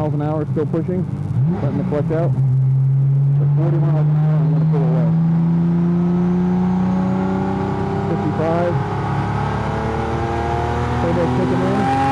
miles an hour, still pushing, letting the clutch out. At 40 miles an hour, I'm going to pull away. 55. Turbo kicking in.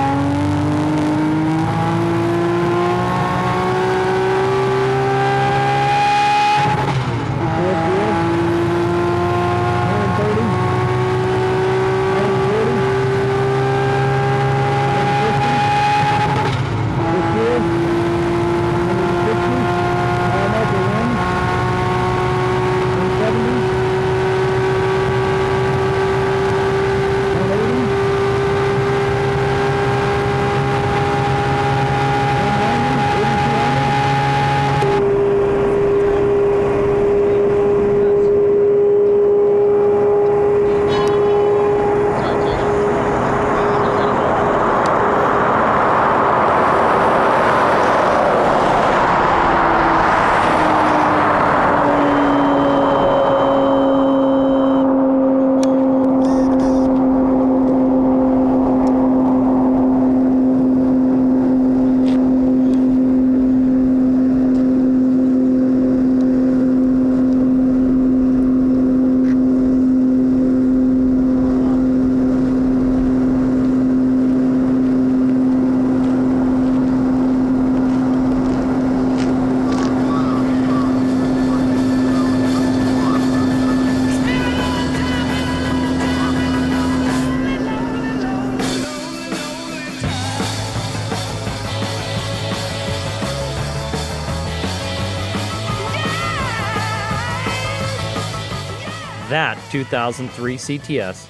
That 2003 CTS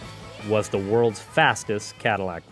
was the world's fastest Cadillac.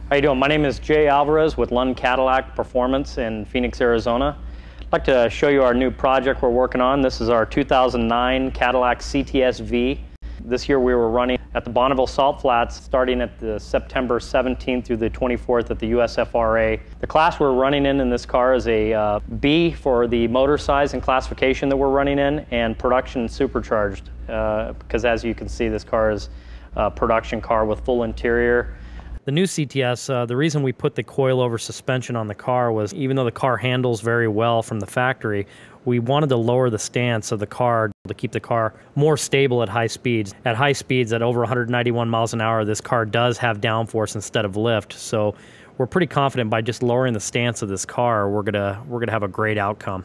How you doing? My name is Jay Alvarez with Lund Cadillac Performance in Phoenix, Arizona. I'd like to show you our new project we're working on. This is our 2009 Cadillac CTS-V. This year we were running at the Bonneville Salt Flats starting at the September 17th through the 24th at the USFRA. The class we're running in this car is a B for the motor size and classification that we're running in, and production supercharged, because as you can see, this car is a production car with full interior. The new CTS, the reason we put the coilover suspension on the car was, even though the car handles very well from the factory, we wanted to lower the stance of the car to keep the car more stable at high speeds. At high speeds, at over 191 miles an hour, this car does have downforce instead of lift. So we're pretty confident by just lowering the stance of this car, we're gonna have a great outcome.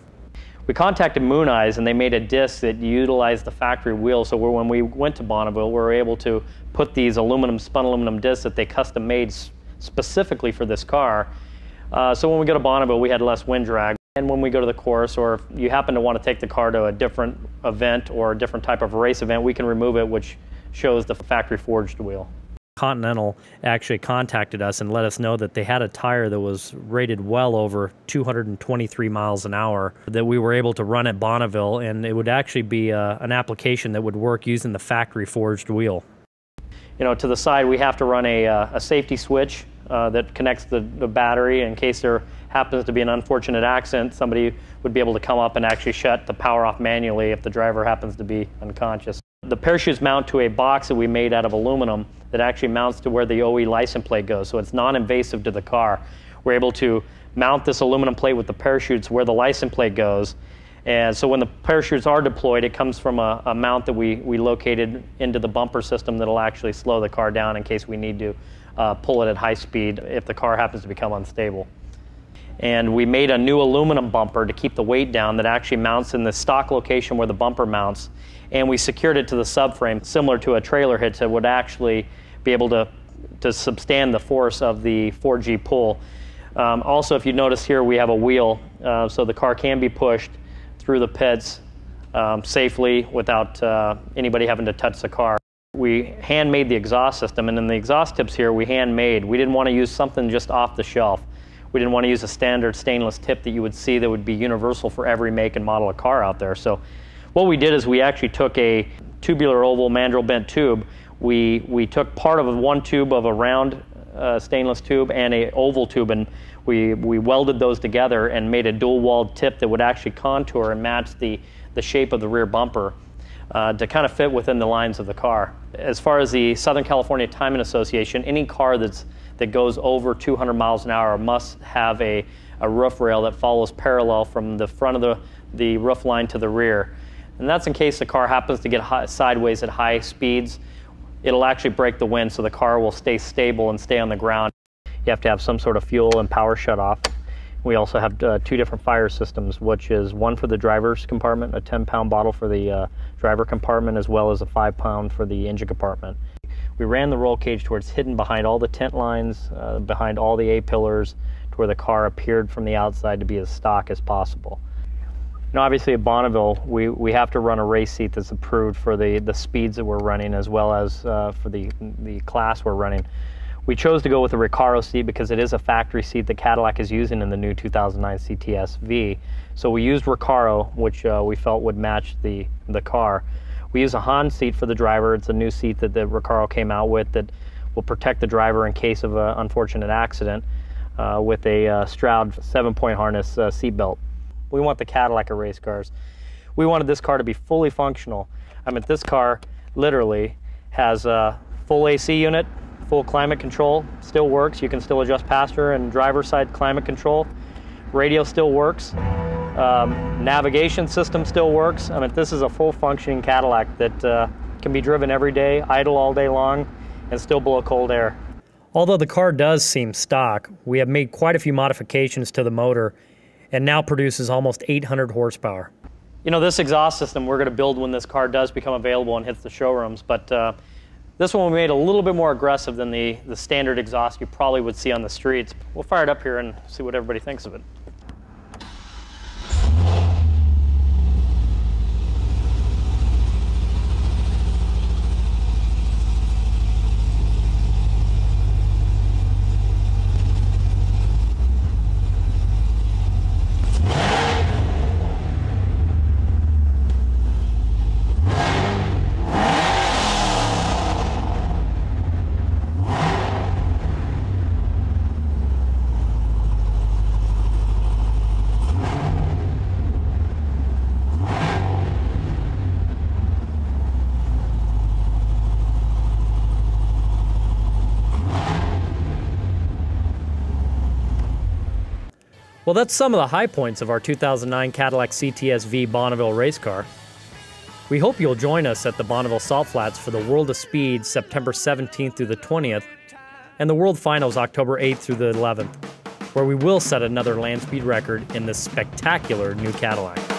We contacted Moon Eyes, and they made a disc that utilized the factory wheel. So when we went to Bonneville, we were able to put these spun aluminum discs that they custom made specifically for this car. So when we go to Bonneville, we had less wind drag. And when we go to the course, or if you happen to want to take the car to a different event or a different type of race event, we can remove it, which shows the factory forged wheel. Continental actually contacted us and let us know that they had a tire that was rated well over 223 miles an hour that we were able to run at Bonneville, and it would actually be an application that would work using the factory forged wheel. You know, to the side we have to run a safety switch that connects the battery in case there happens to be an unfortunate accident. Somebody would be able to come up and actually shut the power off manually if the driver happens to be unconscious. The parachutes mount to a box that we made out of aluminum that actually mounts to where the OE license plate goes, so it's non-invasive to the car. We're able to mount this aluminum plate with the parachutes where the license plate goes, and so when the parachutes are deployed, it comes from a mount that we located into the bumper system that'll actually slow the car down in case we need to pull it at high speed if the car happens to become unstable. And we made a new aluminum bumper to keep the weight down that actually mounts in the stock location where the bumper mounts. And we secured it to the subframe, similar to a trailer hitch that would actually be able to substand the force of the 4G pull. Also, if you notice here, we have a wheel, so the car can be pushed through the pits safely without anybody having to touch the car. We handmade the exhaust system, and in the exhaust tips here, we handmade. We didn't want to use something just off the shelf. We didn't want to use a standard stainless tip that you would see that would be universal for every make and model of car out there. So what we did is we actually took a tubular oval mandrel bent tube. We took part of one tube of a round stainless tube and an oval tube, and we welded those together and made a dual-walled tip that would actually contour and match the shape of the rear bumper to kind of fit within the lines of the car. As far as the Southern California Timing Association, any car that goes over 200 miles an hour must have a a roof rail that follows parallel from the front of the roof line to the rear. And that's in case the car happens to get sideways at high speeds. It'll actually break the wind so the car will stay stable and stay on the ground. You have to have some sort of fuel and power shutoff. We also have two different fire systems, which is one for the driver's compartment, a 10-pound bottle for the driver compartment, as well as a 5-pound for the engine compartment. We ran the roll cage towards hidden behind all the tent lines, behind all the A-pillars, to where the car appeared from the outside to be as stock as possible. Now, obviously at Bonneville, we have to run a race seat that's approved for the speeds that we're running, as well as for the class we're running. We chose to go with the Recaro seat because it is a factory seat that Cadillac is using in the new 2009 CTS-V. So we used Recaro, which we felt would match the car. We use a Han seat for the driver. It's a new seat that the Recaro came out with that will protect the driver in case of an unfortunate accident with a Stroud 7-point harness seat belt. We want the Cadillac of race cars. We wanted this car to be fully functional. I mean, this car literally has a full AC unit, full climate control, still works. You can still adjust passenger and driver side climate control. Radio still works. Navigation system still works. I mean, this is a full functioning Cadillac that can be driven every day, idle all day long, and still blow cold air. Although the car does seem stock, we have made quite a few modifications to the motor and now produces almost 800 horsepower. You know, this exhaust system we're going to build when this car does become available and hits the showrooms, but this one we made a little bit more aggressive than the standard exhaust you probably would see on the streets. We'll fire it up here and see what everybody thinks of it. Well, that's some of the high points of our 2009 Cadillac CTS-V Bonneville race car. We hope you'll join us at the Bonneville Salt Flats for the World of Speed September 17th through the 20th and the World Finals October 8th through the 11th, where we will set another land speed record in this spectacular new Cadillac.